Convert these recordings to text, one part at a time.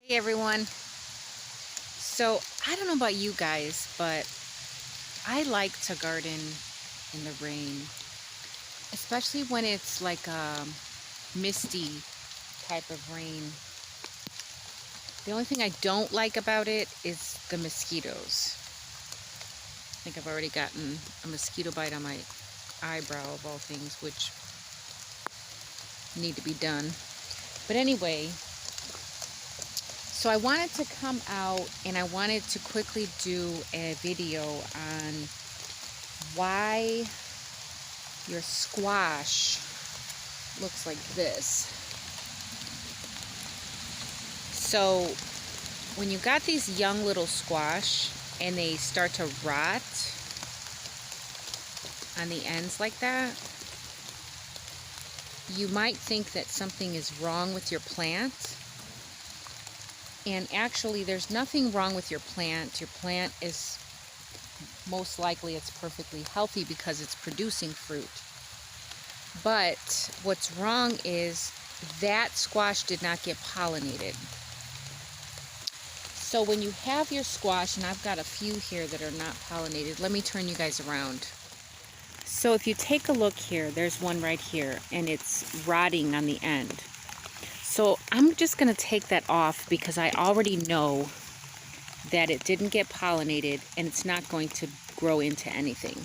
Hey everyone. So I don't know about you guys, but I like to garden in the rain, especially when it's like a misty type of rain. The only thing I don't like about it is the mosquitoes. I think I've already gotten a mosquito bite on my eyebrow of all things, which need to be done. But anyway, so I wanted to come out and I wanted to quickly do a video on why your squash looks like this. So when you got these young little squash and they start to rot on the ends like that, you might think that something is wrong with your plant. And actually there's nothing wrong with your plant. Your plant is most likely it's perfectly healthy because it's producing fruit. But what's wrong is that squash did not get pollinated. So when you have your squash, and I've got a few here that are not pollinated, let me turn you guys around. So if you take a look here, there's one right here, and it's rotting on the end. So I'm just going to take that off because I already know that it didn't get pollinated and it's not going to grow into anything.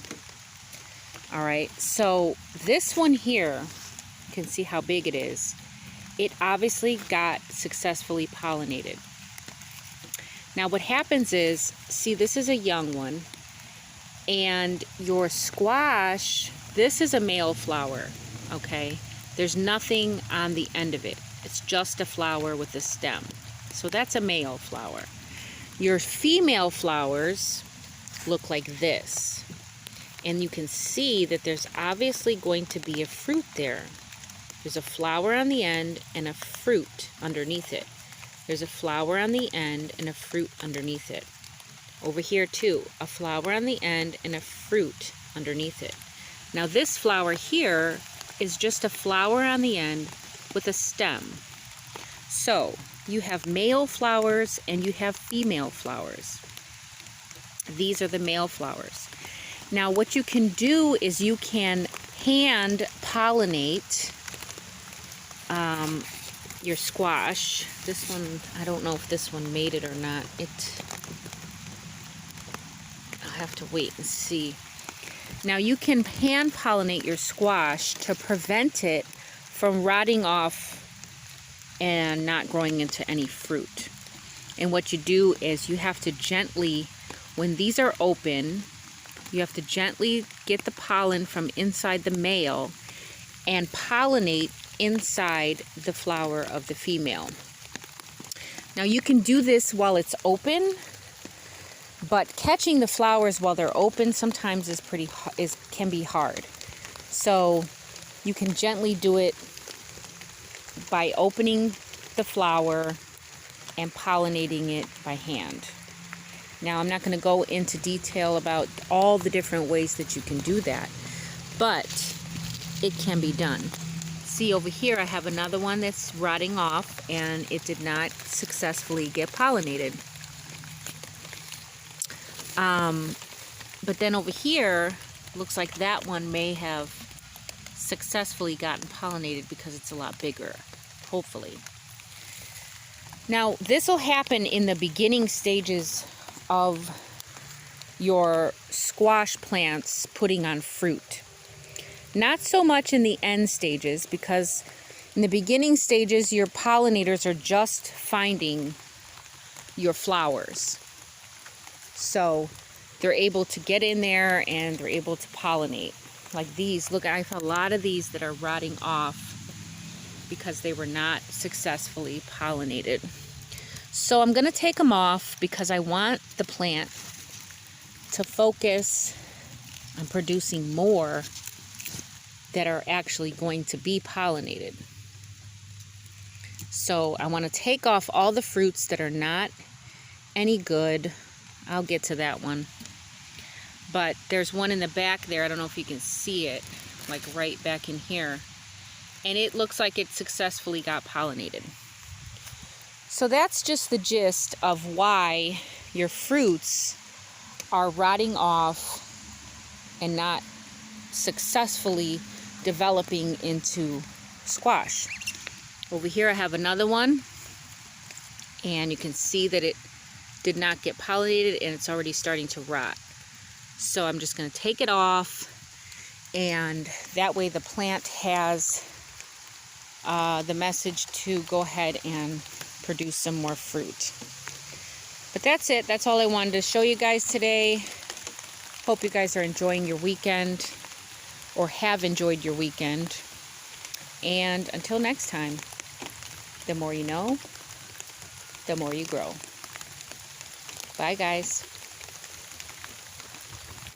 All right, so this one here, you can see how big it is. It obviously got successfully pollinated. Now what happens is, see, this is a young one, and your squash, this is a male flower, okay? There's nothing on the end of it. It's just a flower with a stem. So that's a male flower. Your female flowers look like this. And you can see that there's obviously going to be a fruit there. There's a flower on the end and a fruit underneath it. There's a flower on the end and a fruit underneath it. Over here too, a flower on the end and a fruit underneath it. Now this flower here is just a flower on the end with a stem. So you have male flowers and you have female flowers. These are the male flowers. Now what you can do is you can hand pollinate your squash. This one, I don't know if this one made it or not. I'll have to wait and see. Now you can hand pollinate your squash to prevent it from rotting off and not growing into any fruit. And what you do is you have to gently, when these are open, you have to gently get the pollen from inside the male and pollinate inside the flower of the female. Now you can do this while it's open, but catching the flowers while they're open sometimes can be hard. So you can gently do it by opening the flower and pollinating it by hand. Now I'm not going to go into detail about all the different ways that you can do that, but it can be done. See, over here I have another one that's rotting off and it did not successfully get pollinated. But then over here, looks like that one may have successfully gotten pollinated because it's a lot bigger, hopefully. Now, this will happen in the beginning stages of your squash plants putting on fruit. Not so much in the end stages, because in the beginning stages, your pollinators are just finding your flowers. So they're able to get in there and they're able to pollinate. Like these, look, I have a lot of these that are rotting off because they were not successfully pollinated. So I'm going to take them off because I want the plant to focus on producing more that are actually going to be pollinated. So I want to take off all the fruits that are not any good. I'll get to that one. But there's one in the back there. I don't know if you can see it, like right back in here. And it looks like it successfully got pollinated. So that's just the gist of why your fruits are rotting off and not successfully developing into squash. Over here I have another one, and you can see that it did not get pollinated and it's already starting to rot. So I'm just going to take it off, and that way the plant has the message to go ahead and produce some more fruit. But that's it. That's all I wanted to show you guys today. Hope you guys are enjoying your weekend, or have enjoyed your weekend. And until next time, the more you know, the more you grow. Bye, guys.